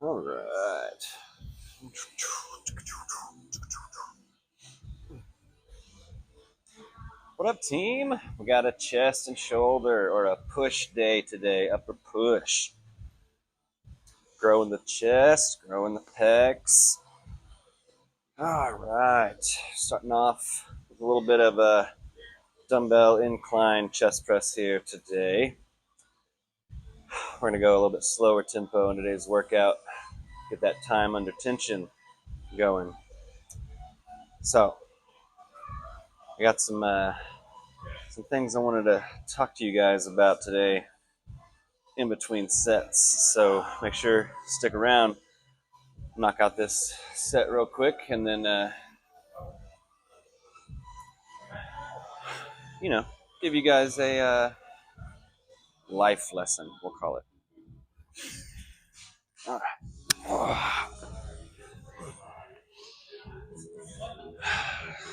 All right. What up, team? We got a chest and shoulder or a push day today. Upper push. Growing the chest, growing the pecs. All right. Starting off with a little bit of a dumbbell incline chest press here today. We're going to go a little bit slower tempo in today's workout. Get that time under tension going. So, I got some things I wanted to talk to you guys about today in between sets. So make sure stick around, knock out this set real quick, and then give you guys a life lesson. We'll call it. All right.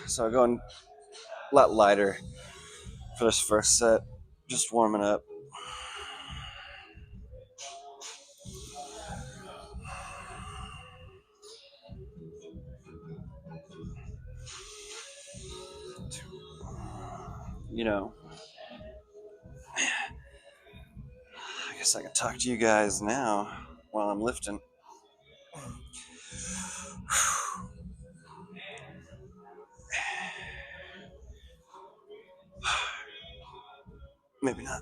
So I'm going a lot lighter for this first set, just warming up. I guess I can talk to you guys now while I'm lifting. Maybe not.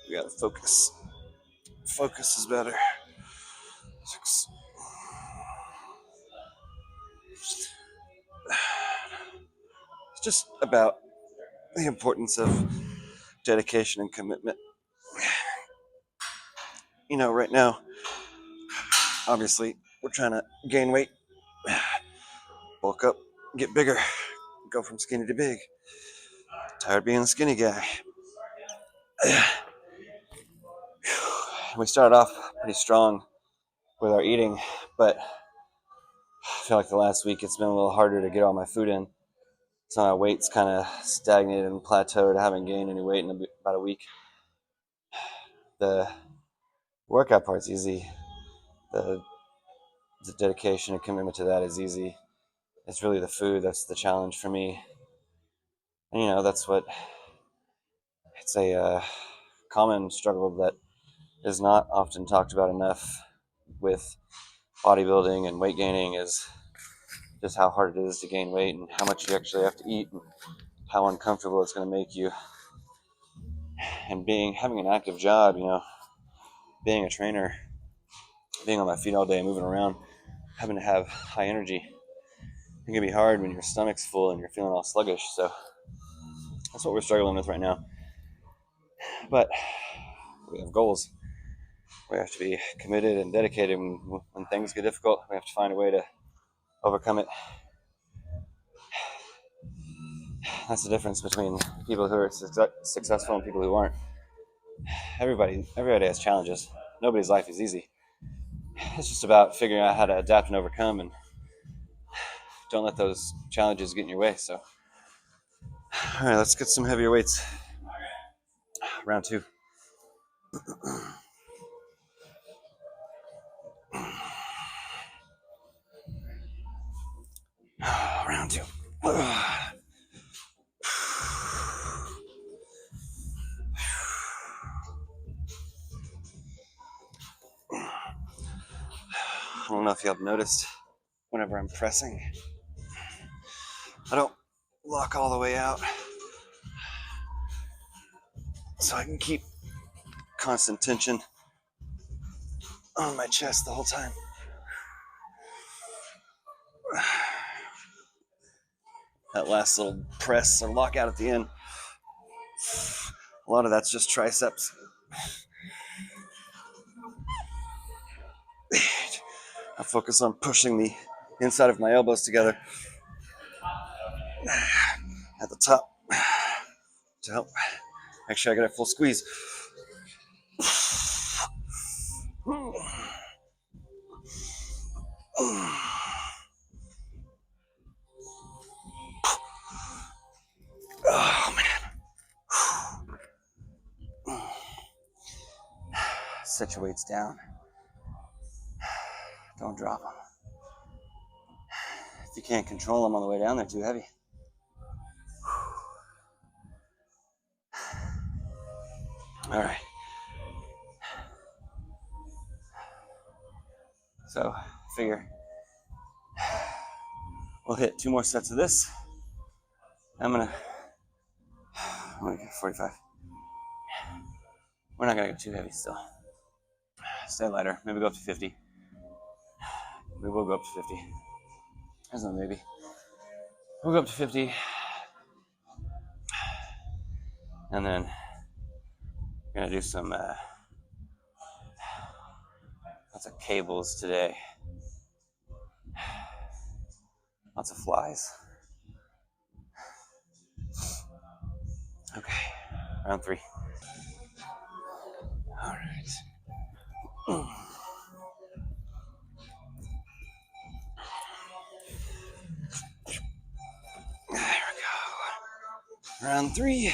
We gotta focus. Focus is better. It's just about the importance of dedication and commitment. Right now, obviously, we're trying to gain weight, bulk up, get bigger, go from skinny to big. Tired of being a skinny guy. We started off pretty strong with our eating, but I feel like the last week it's been a little harder to get all my food in. So my weight's kind of stagnated and plateaued. I haven't gained any weight in about a week. The workout part's easy. The dedication and commitment to that is easy. It's really the food that's the challenge for me. And that's what it's a common struggle that is not often talked about enough with bodybuilding and weight gaining is just how hard it is to gain weight and how much you actually have to eat and how uncomfortable it's going to make you. And having an active job, being a trainer, being on my feet all day, moving around, having to have high energy, it can be hard when your stomach's full and you're feeling all sluggish. So that's what we're struggling with right now. But we have goals. We have to be committed and dedicated. When things get difficult, we have to find a way to overcome it. That's the difference between people who are successful and people who aren't. Everybody has challenges. Nobody's life is easy. It's just about figuring out how to adapt and overcome, and don't let those challenges get in your way. So, all right, let's get some heavier weights. Round two. Round two. I don't know if you have noticed, whenever I'm pressing, I don't lock all the way out, so I can keep constant tension on my chest the whole time. That last little press or lockout at the end, a lot of that's just triceps. I focus on pushing the inside of my elbows together at the top to help make sure I get a full squeeze. Oh man. Sit your weights down. Don't drop them. If you can't control them on the way down, they're too heavy. All right. So, figure we'll hit 2 more sets of this. I'm gonna 45. We're not gonna go too heavy still. Stay lighter. Maybe go up to 50. Maybe we'll go up to 50. There's no maybe. We'll go up to 50. And then we're gonna do some lots of cables today. Lots of flies. Okay, round 3. All right. There we go. Round 3.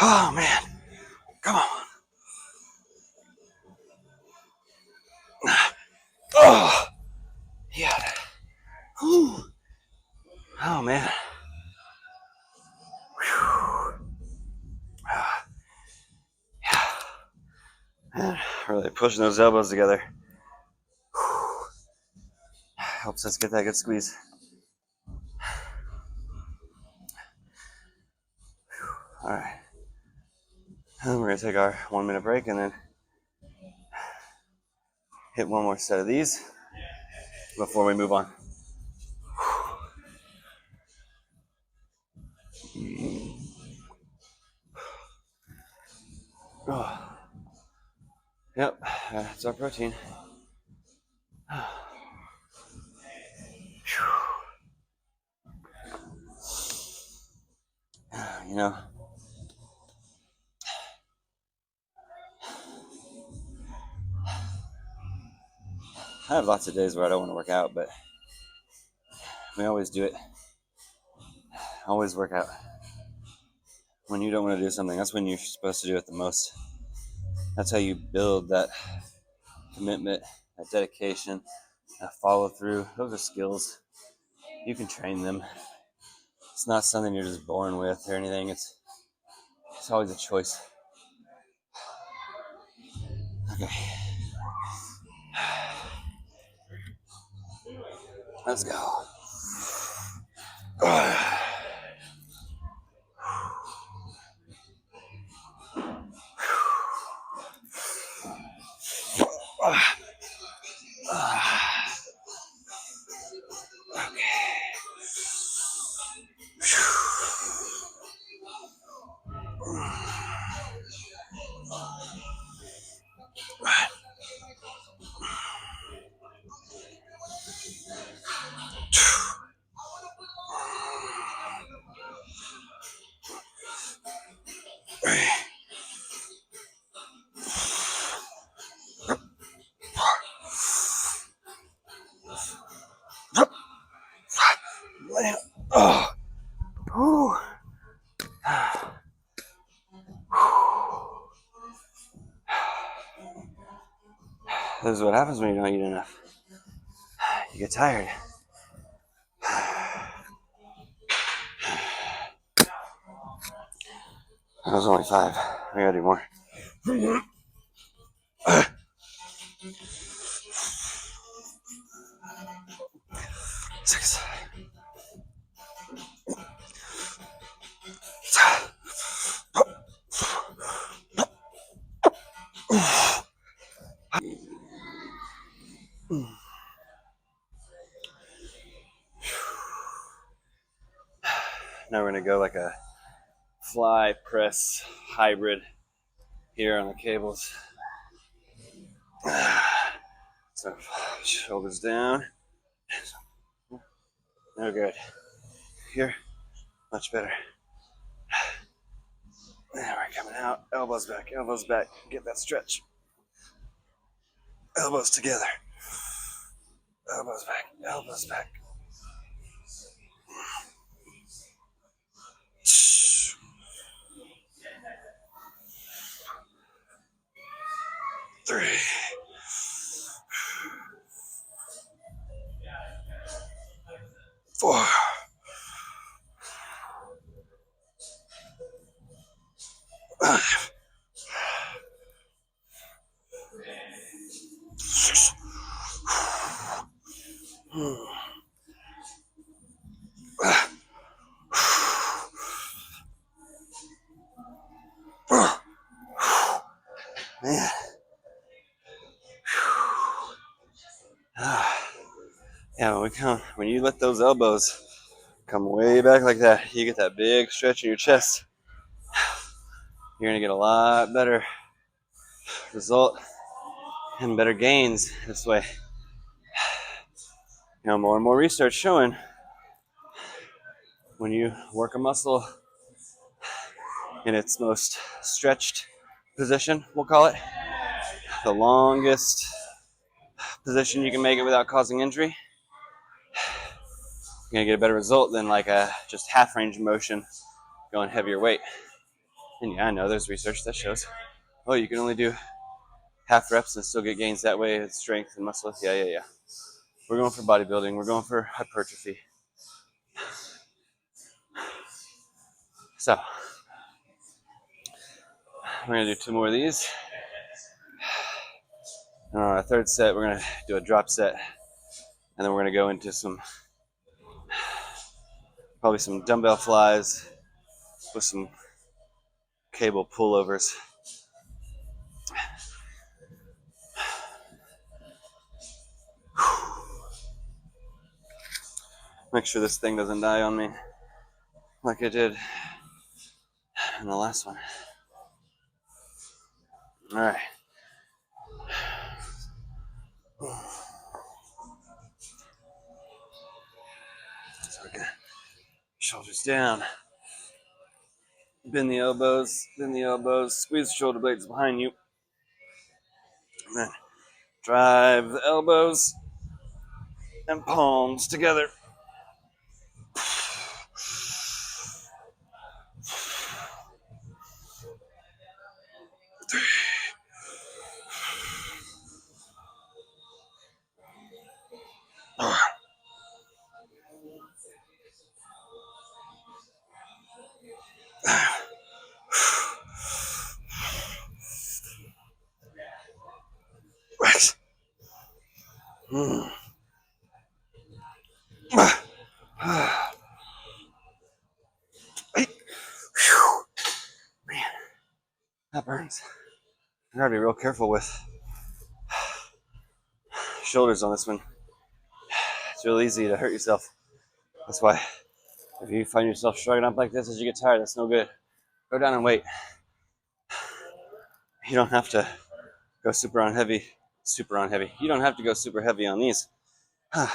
Oh man, come on. Oh, yeah. Oh man. Yeah. Really pushing those elbows together. Helps us get that good squeeze. All right. And we're gonna take our 1 minute break and then hit 1 more set of these before we move on. Oh. Yep, that's our protein. You know, I have lots of days where I don't want to work out, but we always do it. Always work out. When you don't want to do something, that's when you're supposed to do it the most. That's how you build that commitment, that dedication, that follow through. Those are skills. You can train them. It's not something you're just born with or anything. It's always a choice. Okay. Let's go. This is what happens when you don't eat enough. You get tired. That was only 5. We gotta do more. 6. Now we're gonna go like a fly press hybrid here on the cables. So shoulders down. No good. Here, much better. Now we're coming out. Elbows back, elbows back. Get that stretch. Elbows together. Elbows back, elbows back. 3. 4. 5. 6. Man. Yeah, when you let those elbows come way back like that, you get that big stretch in your chest. You're gonna get a lot better result and better gains this way. More and more research showing when you work a muscle in its most stretched position, we'll call it, the longest position you can make it without causing injury, you're gonna get a better result than like a just half range of motion going heavier weight. And yeah, I know there's research that shows, oh, you can only do half reps and still get gains that way with strength and muscle. Yeah. We're going for bodybuilding. We're going for hypertrophy. So we're gonna do 2 more of these. And on our 3rd set, we're gonna do a drop set, and then we're gonna go into probably some dumbbell flies with some cable pullovers. Make sure this thing doesn't die on me like it did in the last one. All right. So we're gonna shoulders down. Bend the elbows, squeeze the shoulder blades behind you. And then drive the elbows and palms together. 3. 4. 6. Man, that burns. I gotta be real careful with shoulders on this one. It's real easy to hurt yourself. That's why if you find yourself shrugging up like this as you get tired, that's no good. Go down and wait. You don't have to go super on heavy. You don't have to go super heavy on these to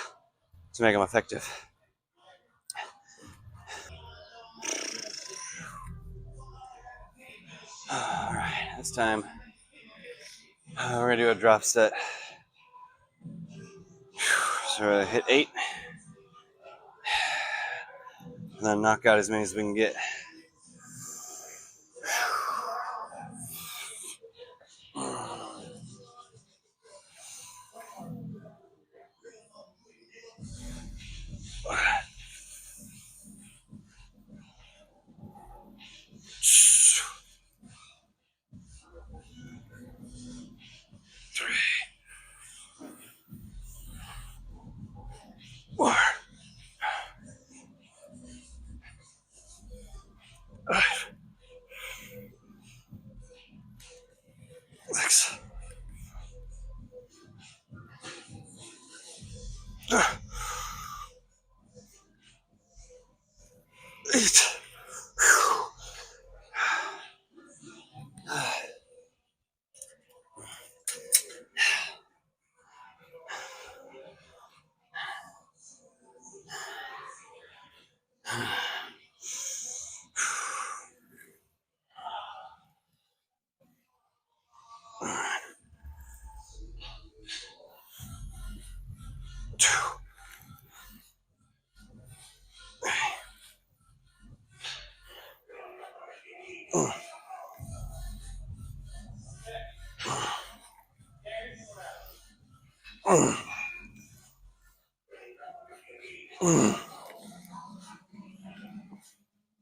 make them effective. All right, this time we're gonna do a drop set. So we're gonna hit 8, and then knock out as many as we can get.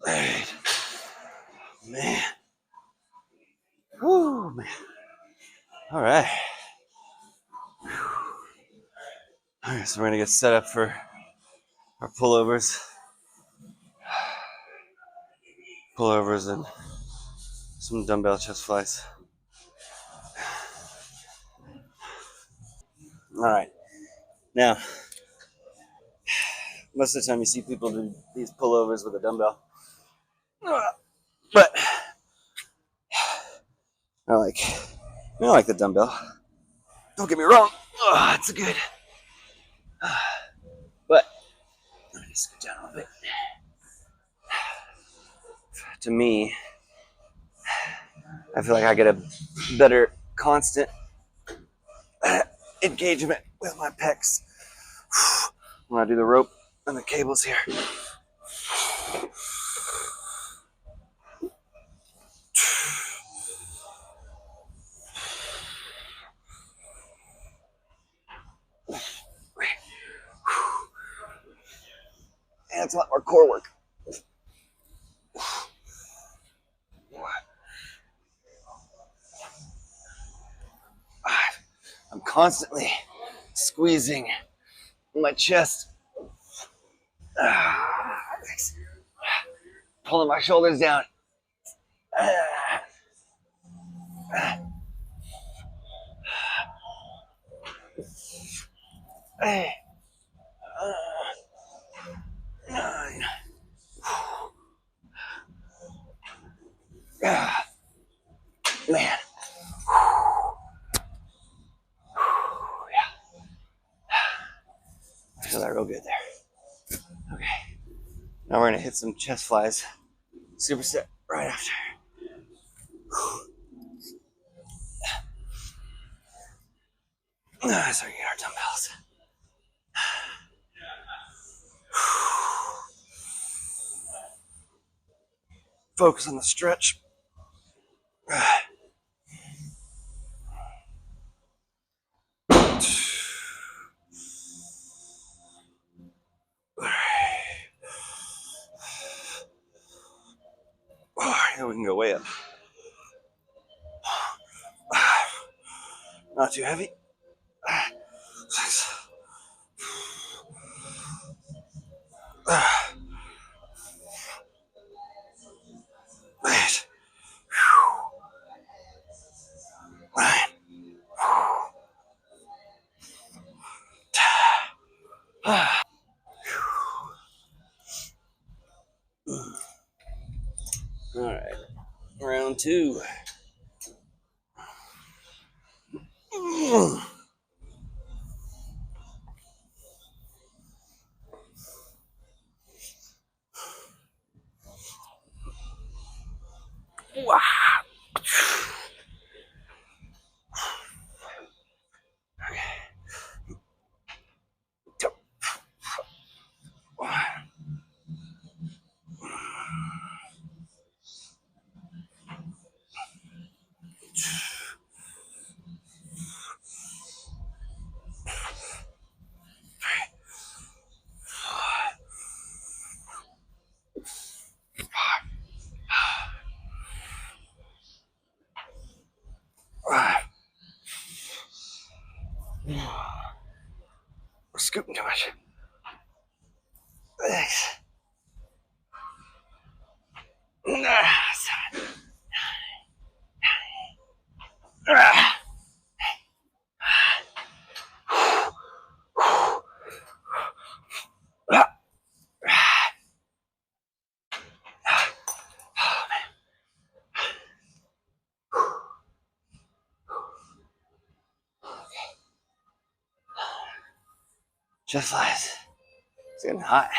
Right. Man. Whew, man. All right. All right, so we're gonna get set up for our pullovers and some dumbbell chest flies. All right. Now, most of the time you see people do these pullovers with a dumbbell, but I like the dumbbell. Don't get me wrong. It's good. But let me just scoot down a little bit. To me, I feel like I get a better constant engagement with my pecs when I do the rope and the cables here. And it's a lot more core work. I'm constantly squeezing my chest, pulling my shoulders down. Man. I feel that real good there. Okay. Now we're gonna hit some chest flies. Superset right after. So we get our dumbbells. Focus on the stretch. Now we can go way up. Not too heavy. Right. Right. All right. Round two. Wow. Chest flies. It's getting hot.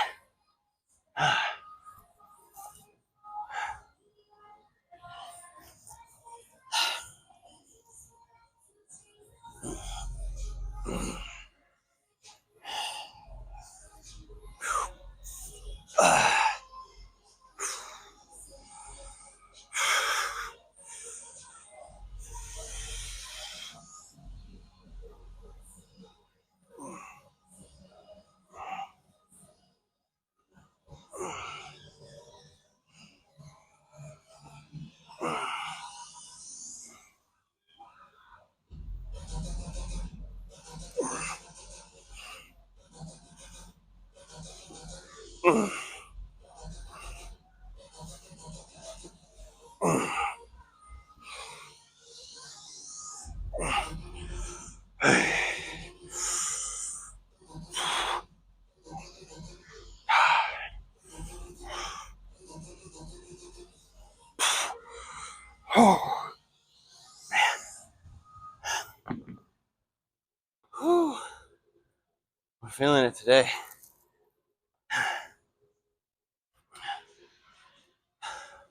We're feeling it today.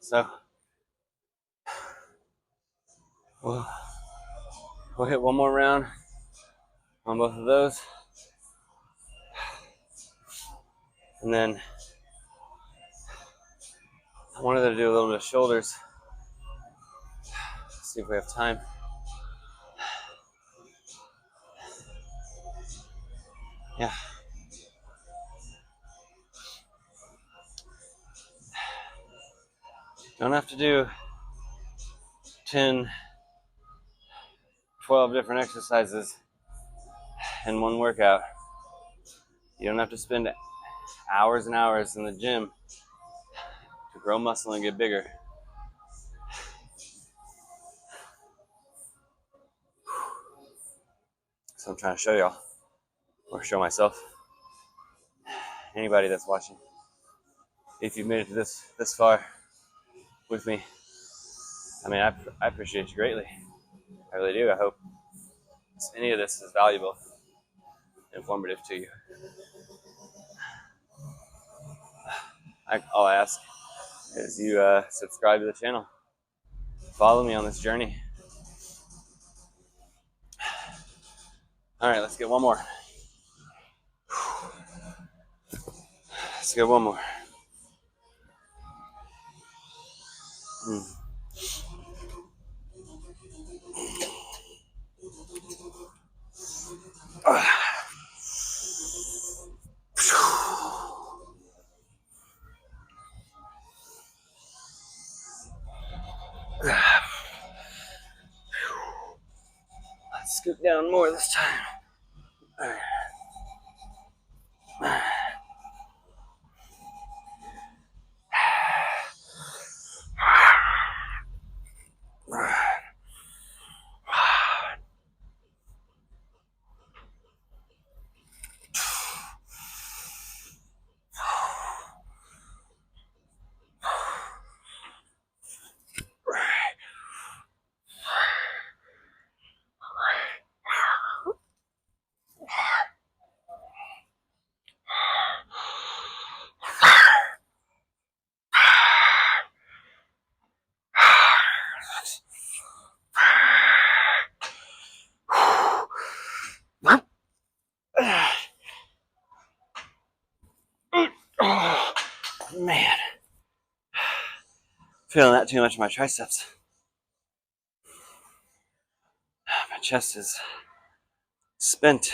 So we'll hit one more round on both of those. And then I wanted to do a little bit of shoulders. See if we have time. Yeah. Don't have to do 10, 12 different exercises in one workout. You don't have to spend hours and hours in the gym to grow muscle and get bigger. So I'm trying to show y'all, or show myself, anybody that's watching. If you've made it to this far with me, I mean, I appreciate you greatly. I really do. I hope any of this is valuable, informative to you. All I ask is you subscribe to the channel. Follow me on this journey. All right, let's get one more. Let's get one more. Let's scoot down more this time. All right. Oh, man. Feeling that too much in my triceps. My chest is spent.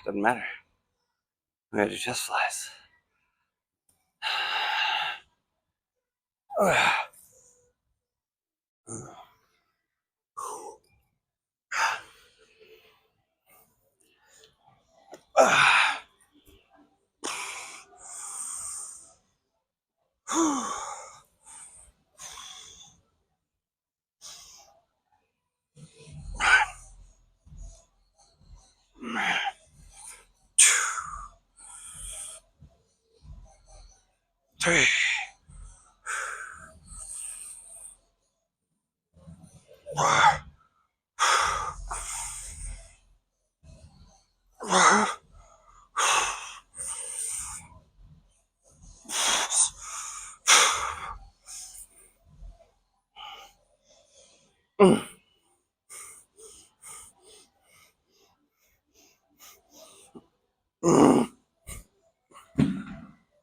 Doesn't matter. We gotta do chest flies. Three.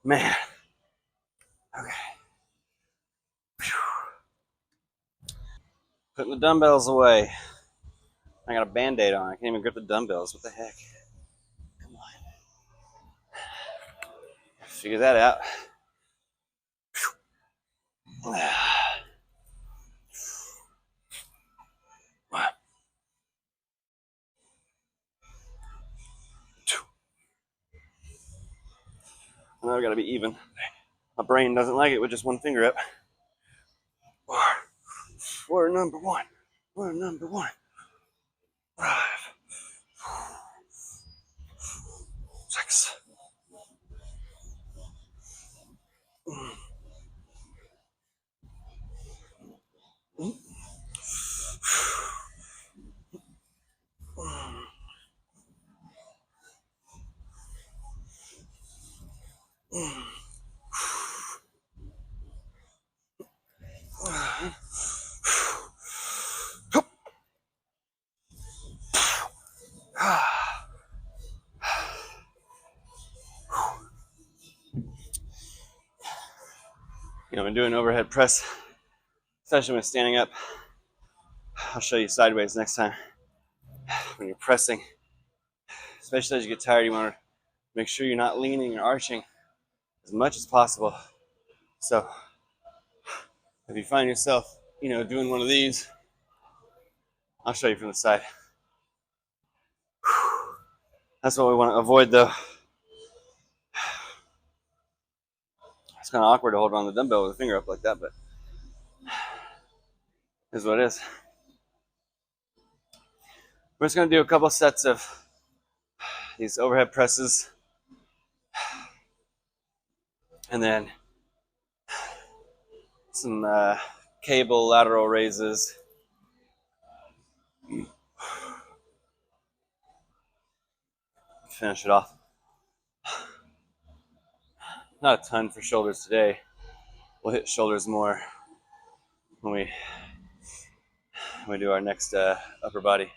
Man. Okay. Putting the dumbbells away. I got a band-aid on. I can't even grip the dumbbells. What the heck? Come on. Figure that out. Now I gotta be even. My brain doesn't like it with just one finger up. We're number one. We're number one. 5, 6. When doing overhead press, especially when standing up, I'll show you sideways next time. When you're pressing, especially as you get tired, you want to make sure you're not leaning or arching as much as possible. So if you find yourself, doing one of these, I'll show you from the side. That's what we want to avoid, though. It's kind of awkward to hold on the dumbbell with a finger up like that, but it is what it is. We're just going to do a couple sets of these overhead presses, and then some cable lateral raises. Finish it off. Not a ton for shoulders today. We'll hit shoulders more when we do our next upper body.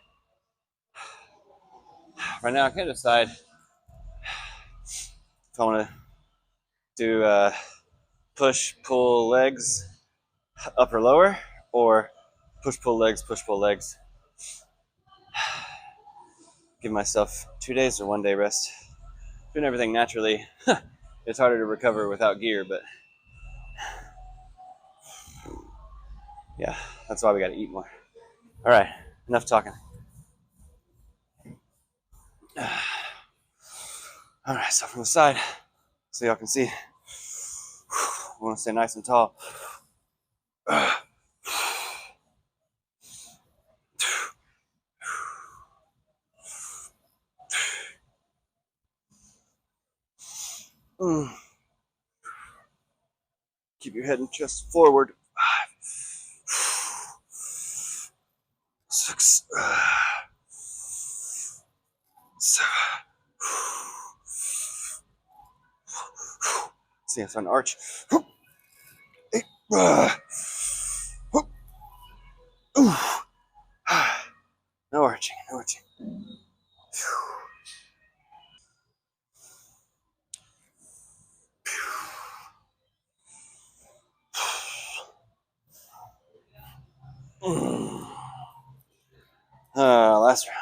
Right now, I can't decide if I want to do push, pull legs, upper, lower, or push, pull legs, push, pull legs. Give myself 2 days or 1 day rest. Doing everything naturally, it's harder to recover without gear, but yeah, that's why we got to eat more. All right, enough talking. All right, so from the side, so y'all can see, I want to stay nice and tall. Keep your head and chest forward. 5, 6, 7. See, it's on arch. 8. No arching, no arching. Last round.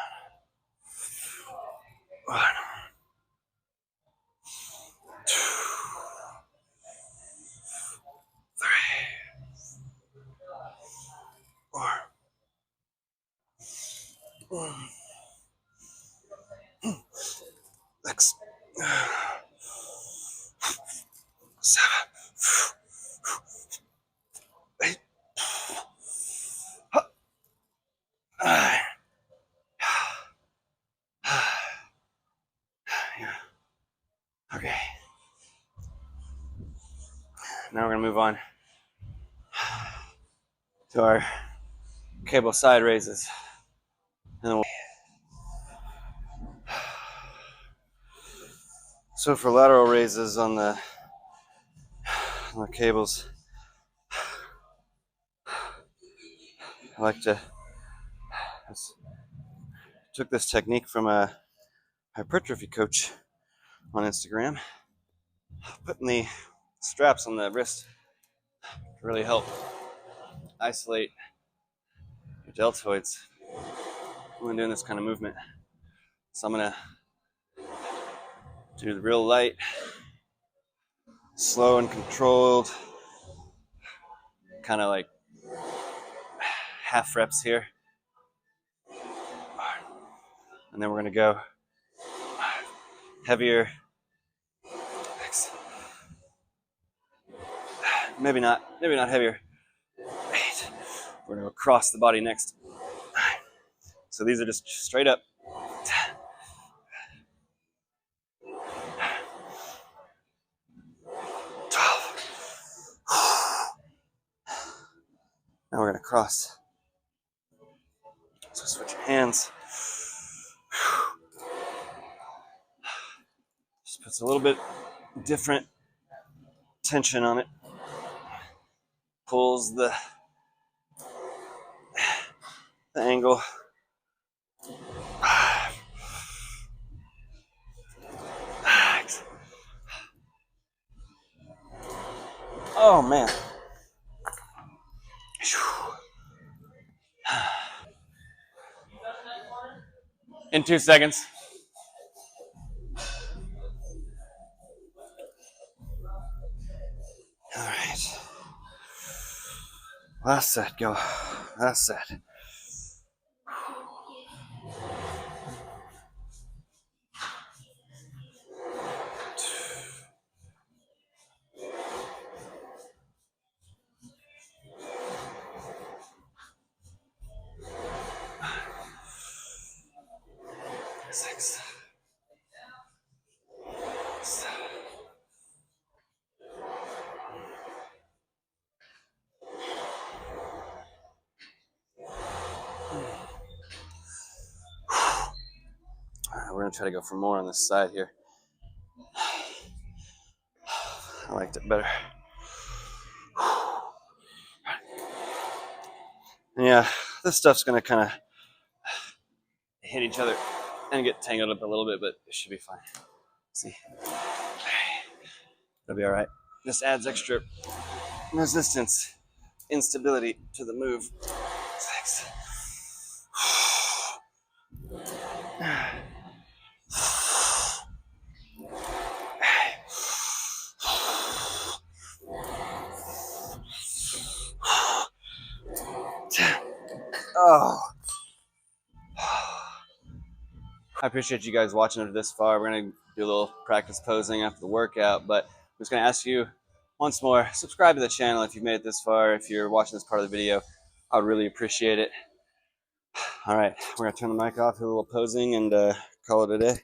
1, 2, 3, 4, 6, 7, 8. Okay. Now we're going to move on to our cable side raises. So for lateral raises on the cables, I like to took this technique from a hypertrophy coach on Instagram, putting the straps on the wrist to really help isolate your deltoids when doing this kind of movement. So I'm gonna do the real light, slow and controlled, kind of like half reps here. And then we're gonna go heavier. Maybe not heavier. 8. We're gonna go across the body next. 9. So these are just straight up. 10. 12. Now we're gonna cross. So switch your hands. Just puts a little bit different tension on it. Pulls the angle. Oh man. In 2 seconds. All right. Last set, go. Last set. Six. 7. All right, we're gonna try to go for more on this side here. I liked it better. And yeah, this stuff's gonna kind of hit each other and get tangled up a little bit, but it should be fine. Let's see. It'll be all right. This adds extra resistance, instability to the move. 6. Oh. I appreciate you guys watching it this far. We're going to do a little practice posing after the workout, but I'm just going to ask you once more, subscribe to the channel if you've made it this far. If you're watching this part of the video, I would really appreciate it. All right, we're going to turn the mic off, do a little posing, and call it a day.